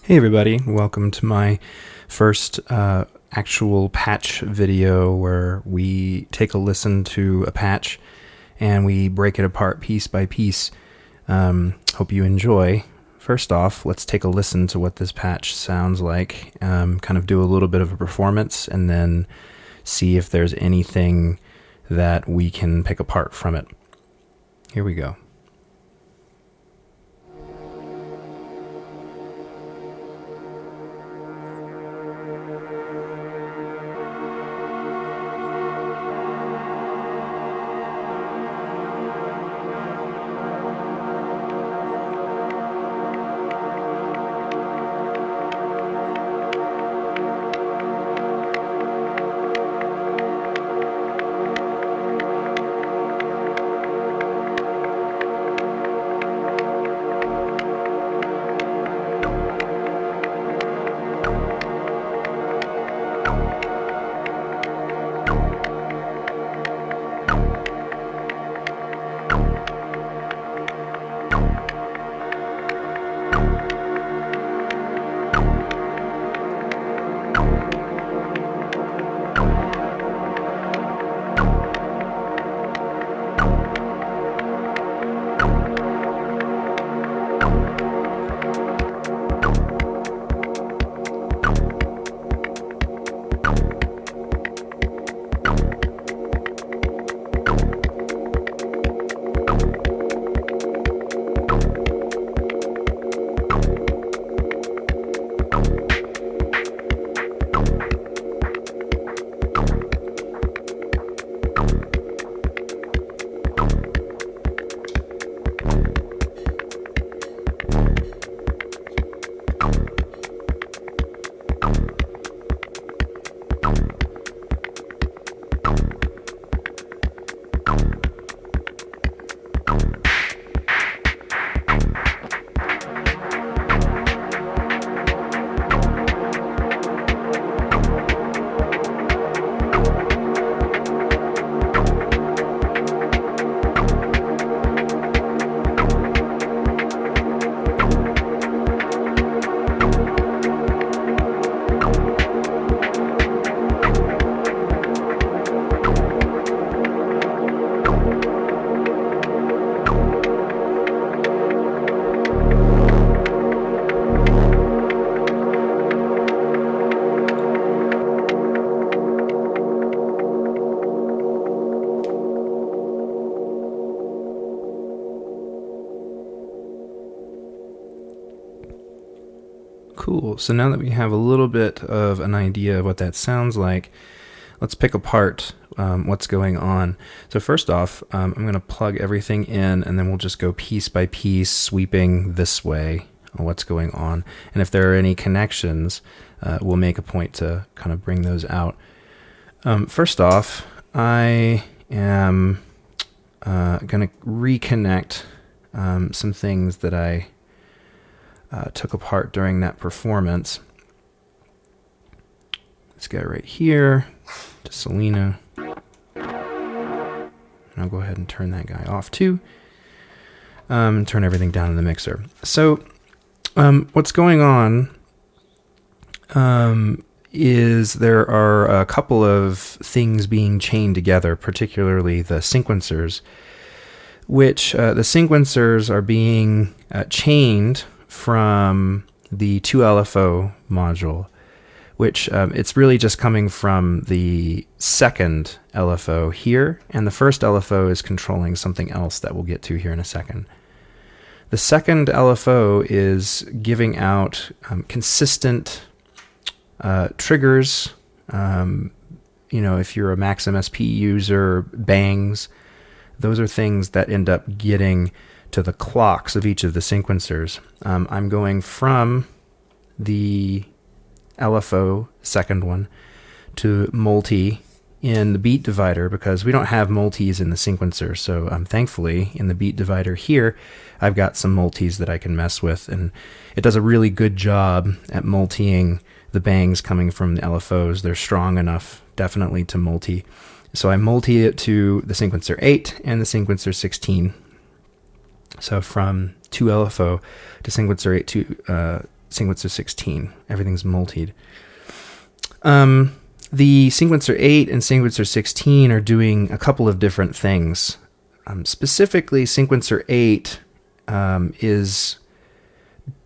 Hey everybody, welcome to my first actual patch video where we take a listen to a patch and we break it apart piece by piece. Hope you enjoy. First off, let's take a listen to what this patch sounds like, kind of do a little bit of a performance, and then see if there's anything that we can pick apart from it. Here we go. Cool. So now that we have a little bit of an idea of what that sounds like, let's pick apart what's going on. So first off, I'm going to plug everything in, and then we'll just go piece by piece, sweeping this way on what's going on. And if there are any connections, we'll make a point to kind of bring those out. First off, I am going to reconnect some things that I took apart during that performance. This guy right here to Solina. And I'll go ahead and turn that guy off too. And turn everything down in the mixer. So what's going on is there are a couple of things being chained together, particularly the sequencers, which the sequencers are being chained from the 2LFO module, which it's really just coming from the second LFO here, and the first LFO is controlling something else that we'll get to here in a second. The second LFO is giving out consistent triggers. If you're a Max MSP user, bangs, those are things that end up getting to the clocks of each of the sequencers. I'm going from the LFO, second one, to multi in the beat divider because we don't have multis in the sequencer. So thankfully in the beat divider here, I've got some multis that I can mess with, and it does a really good job at multiing the bangs coming from the LFOs. They're strong enough definitely to multi. So I multi it to the sequencer 8 and the sequencer 16. So from 2LFO to sequencer 8 to sequencer 16. Everything's multied. The sequencer 8 and sequencer 16 are doing a couple of different things. Specifically, sequencer 8 is,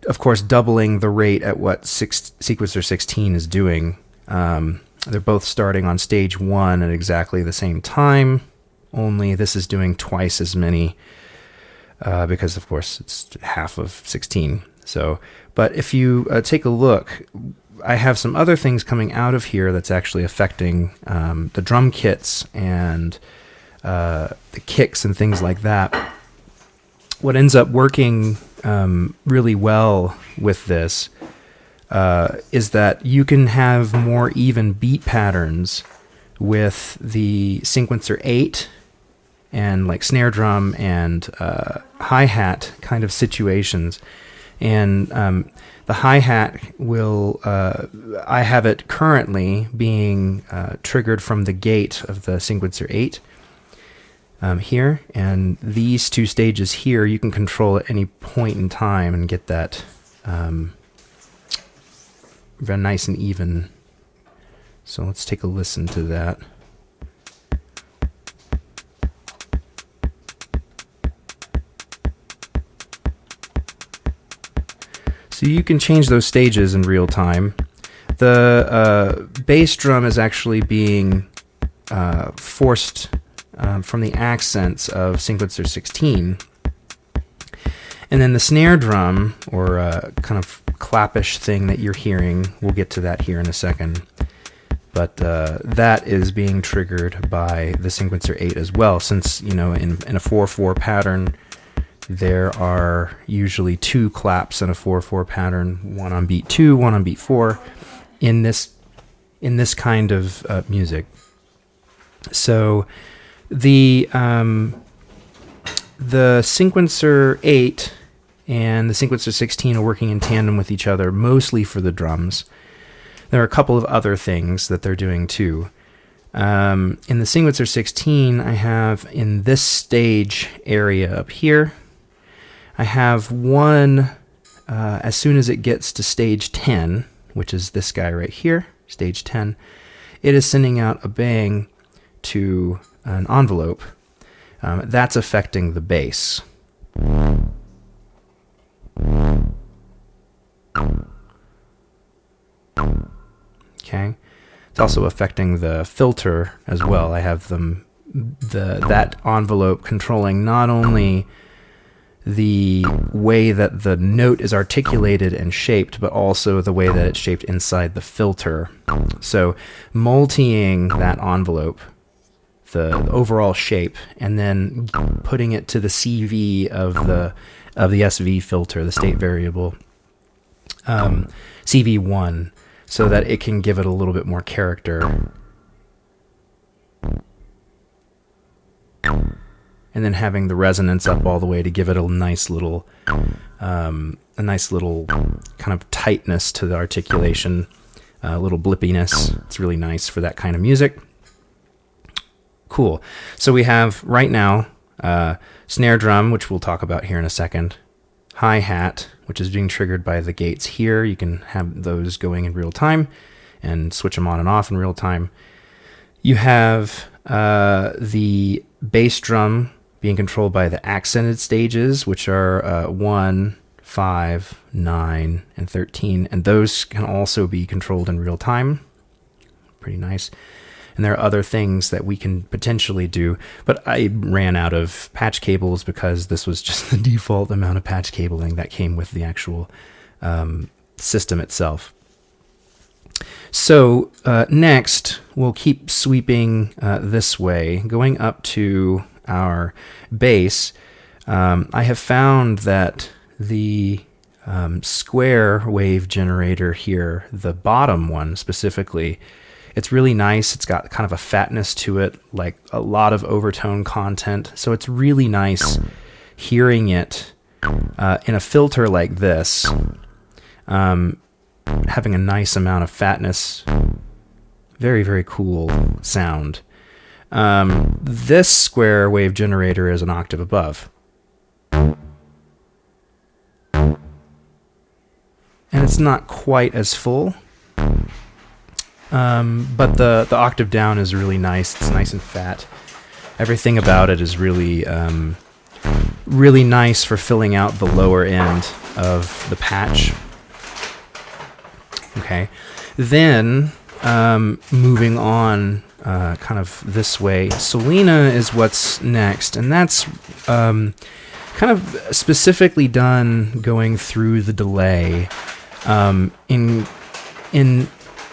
of course, doubling the rate at what sequencer 16 is doing. They're both starting on stage 1 at exactly the same time, only this is doing twice as many because, of course, it's half of 16. So, but if you take a look, I have some other things coming out of here that's actually affecting the drum kits and the kicks and things like that. What ends up working really well with this is that you can have more even beat patterns with the sequencer 8 and like snare drum and hi-hat kind of situations. And the hi-hat will, I have it currently being triggered from the gate of the sequencer 8 here, and these two stages here you can control at any point in time and get that very nice and even. So let's take a listen to that. So you can change those stages in real time. The bass drum is actually being forced from the accents of sequencer 16. And then the snare drum, or kind of clappish thing that you're hearing, we'll get to that here in a second, but that is being triggered by the sequencer 8 as well, since, you know, in a 4/4 pattern, there are usually 2 claps in a 4/4 pattern, one on beat 2, one on beat 4, in this kind of music. So the sequencer 8 and the sequencer 16 are working in tandem with each other, mostly for the drums. There are a couple of other things that they're doing too. In the sequencer 16, I have in this stage area up here, I have one, as soon as it gets to stage 10, which is this guy right here, stage 10, it is sending out a bang to an envelope. That's affecting the bass. Okay. It's also affecting the filter as well. I have that envelope controlling not only the way that the note is articulated and shaped, but also the way that it's shaped inside the filter. So multiing that envelope, the overall shape, and then putting it to the CV of the SV filter, the state variable, CV1, so that it can give it a little bit more character. And then having the resonance up all the way to give it a nice little kind of tightness to the articulation, a little blippiness. It's really nice for that kind of music. Cool. So we have right now snare drum, which we'll talk about here in a second, hi-hat, which is being triggered by the gates here. You can have those going in real time and switch them on and off in real time. You have the bass drum being controlled by the accented stages, which are 1, 5, 9, and 13, and those can also be controlled in real time. Pretty nice. And there are other things that we can potentially do, but I ran out of patch cables because this was just the default amount of patch cabling that came with the actual system itself. So next, we'll keep sweeping this way, going up to our bass. I have found that the square wave generator here, the bottom one specifically, it's really nice. It's got kind of a fatness to it, like a lot of overtone content. So it's really nice hearing it in a filter like this, having a nice amount of fatness. Very, very cool sound. This square wave generator is an octave above. and it's not quite as full. But the octave down is really nice. It's nice and fat. Everything about it is really really nice for filling out the lower end of the patch. Okay, then moving on kind of this way, Solina is what's next, and that's kind of specifically done going through the delay in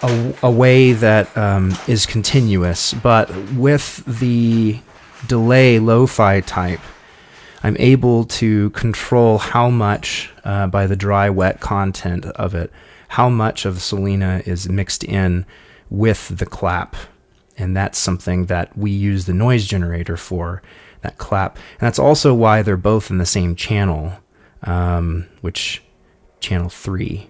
a way that is continuous, but with the delay lo-fi type, I'm able to control how much, by the dry-wet content of it, how much of Solina is mixed in with the clap. And that's something that we use the noise generator for, that clap. And that's also why they're both in the same channel, which channel 3.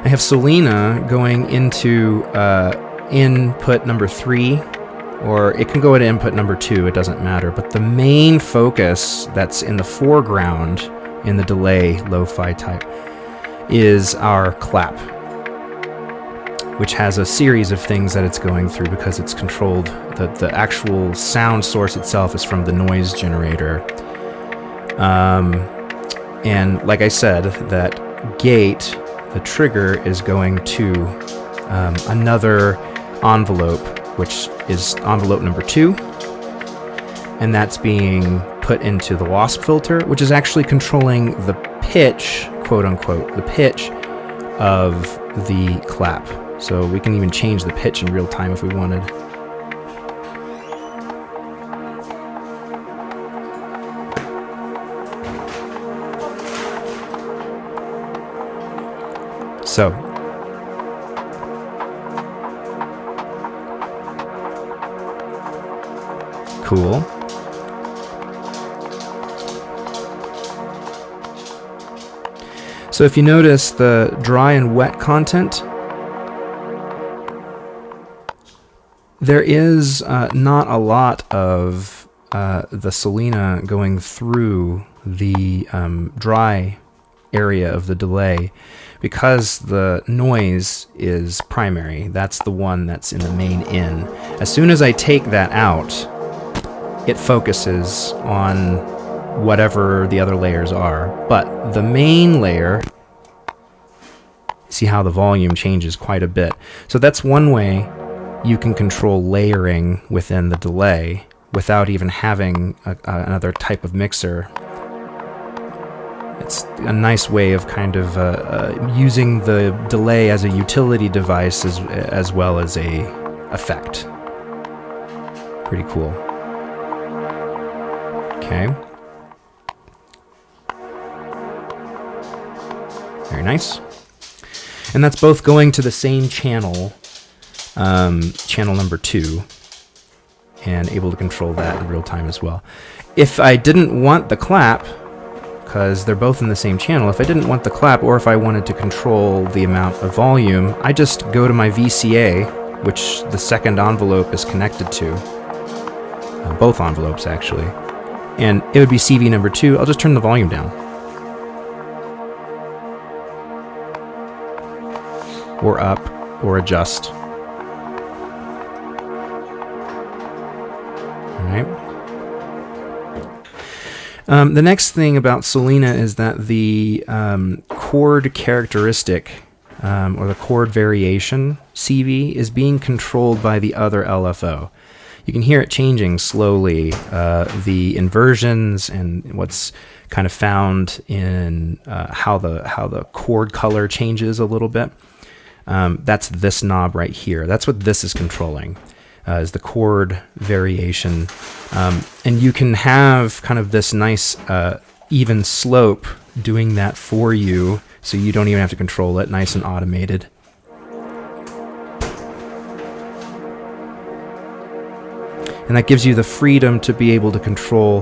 I have Solina going into input number 3, or it can go into input number 2, it doesn't matter. But the main focus that's in the foreground in the delay lo-fi type is our clap, which has a series of things that it's going through because it's controlled. The actual sound source itself is from the noise generator. And like I said, that gate, the trigger, is going to another envelope, which is envelope number 2, and that's being put into the WASPFILTER, which is actually controlling the pitch, quote unquote, the pitch of the clap. So we can even change the pitch in real time if we wanted. So, cool. So if you notice the dry and wet content, there is not a lot of the Solina going through the dry area of the delay, because the noise is primary. That's the one that's in the main in. As soon as I take that out, it focuses on whatever the other layers are. But the main layer, see how the volume changes quite a bit. So that's one way you can control layering within the delay without even having another type of mixer. It's a nice way of kind of using the delay as a utility device as well as a effect. Pretty cool. Okay. Very nice. And that's both going to the same channel, channel number 2, and able to control that in real time as well. If I didn't want the clap, because they're both in the same channel, if I didn't want the clap, or if I wanted to control the amount of volume, I just go to my VCA, which the second envelope is connected to. Both envelopes, actually. And it would be CV number 2. I'll just turn the volume down. Or up, or adjust. Alright. The next thing about Solina is that the chord characteristic, or the chord variation CV, is being controlled by the other LFO. You can hear it changing slowly, the inversions and what's kind of found in how the chord color changes a little bit. That's this knob right here. That's what this is controlling, is the chord variation. And you can have kind of this nice even slope doing that for you, so you don't even have to control it, nice and automated. And that gives you the freedom to be able to control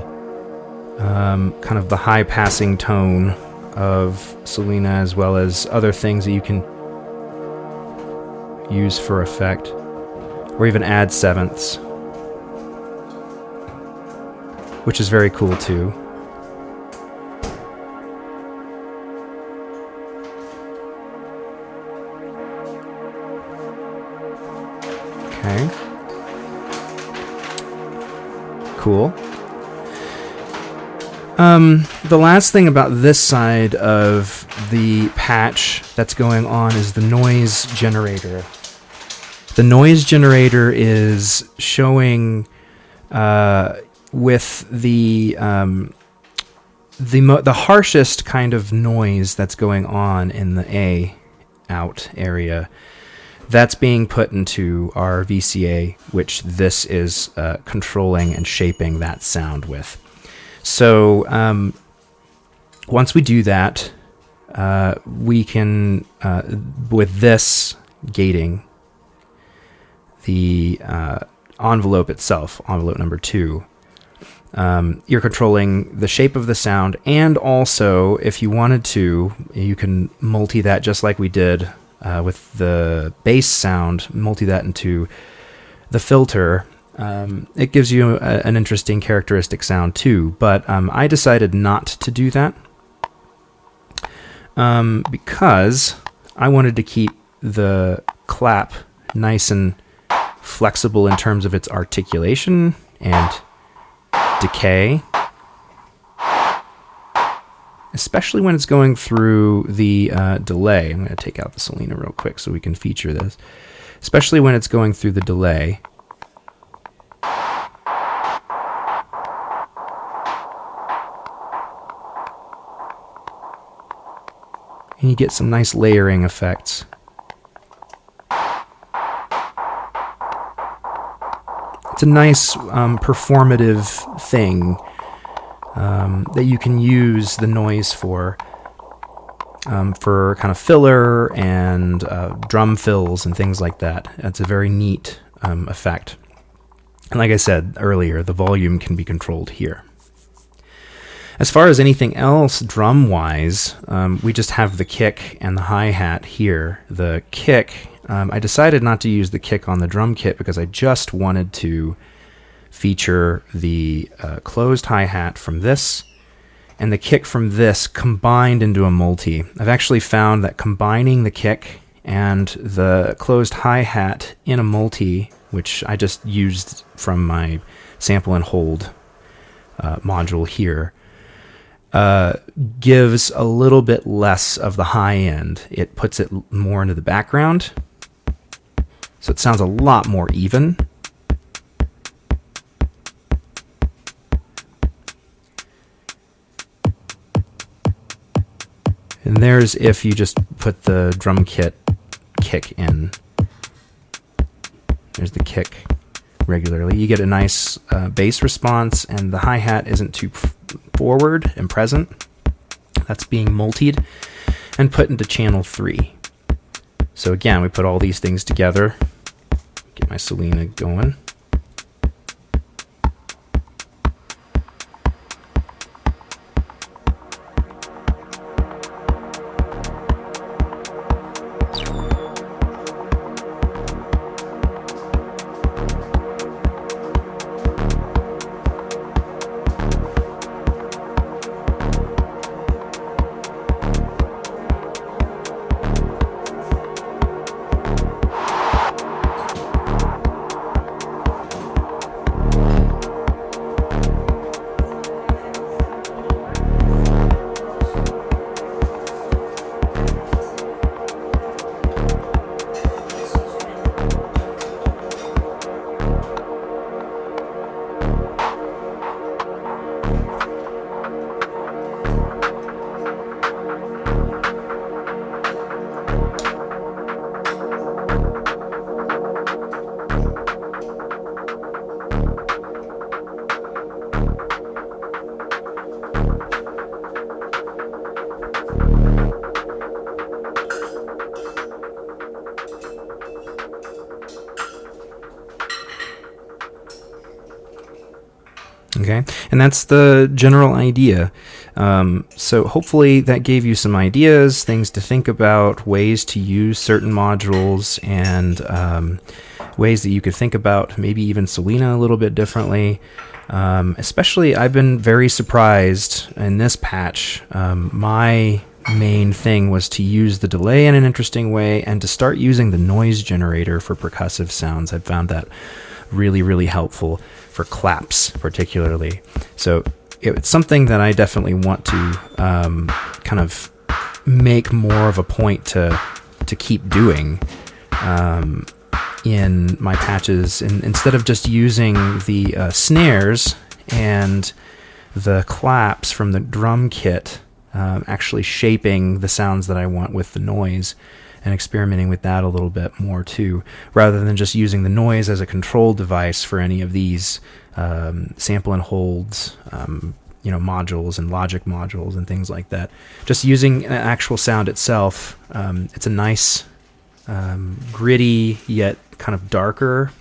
kind of the high passing tone of Solina, as well as other things that you can use for effect, or even add sevenths. which is very cool too. Okay. Cool. The last thing about this side of the patch that's going on is the noise generator. The noise generator is showing with the harshest kind of noise that's going on in the A out area. That's being put into our VCA, which this is controlling and shaping that sound with. So once we do that, we can, with this gating, the envelope itself, envelope number 2, you're controlling the shape of the sound, and also, if you wanted to, you can multi that just like we did with the bass sound, multi that into the filter. It gives you an interesting characteristic sound too, but I decided not to do that because I wanted to keep the clap nice and flexible in terms of its articulation and decay, especially when it's going through the delay. I'm going to take out the Solina real quick so we can feature this, especially when it's going through the delay. And you get some nice layering effects. It's a nice performative thing that you can use the noise for kind of filler and drum fills and things like that. It's a very neat effect. And like I said earlier, the volume can be controlled here. As far as anything else drum-wise, we just have the kick and the hi-hat here. The kick, I decided not to use the kick on the drum kit because I just wanted to feature the closed hi-hat from this and the kick from this combined into a multi. I've actually found that combining the kick and the closed hi-hat in a multi, which I just used from my sample and hold module here, gives a little bit less of the high end. It puts it more into the background, so it sounds a lot more even. And there's if you just put the Drumkit kick in. There's the kick regularly. You get a nice bass response, and the hi-hat isn't too forward and present. That's being multied and put into channel 3. So again, we put all these things together. Get my Solina going. Okay, and that's the general idea. So hopefully that gave you some ideas, things to think about, ways to use certain modules, and ways that you could think about maybe even Solina a little bit differently. Especially, I've been very surprised in this patch. My main thing was to use the delay in an interesting way and to start using the noise generator for percussive sounds. I've found that really, really helpful for claps particularly. So it's something that I definitely want to kind of make more of a point to keep doing in my patches, and instead of just using the snares and the claps from the Drumkit, actually shaping the sounds that I want with the noise and experimenting with that a little bit more too, rather than just using the noise as a control device for any of these sample and holds, modules and logic modules and things like that. Just using an actual sound itself. It's a nice, gritty yet kind of darker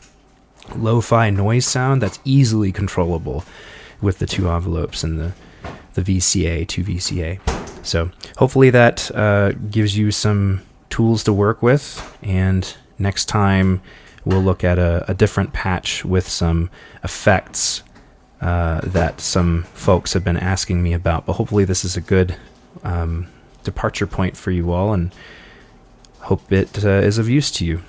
lo-fi noise sound that's easily controllable with the two envelopes and the VCA, 2 VCA. So hopefully that gives you some tools to work with, and next time we'll look at a different patch with some effects that some folks have been asking me about. But hopefully this is a good departure point for you all, and hope it is of use to you.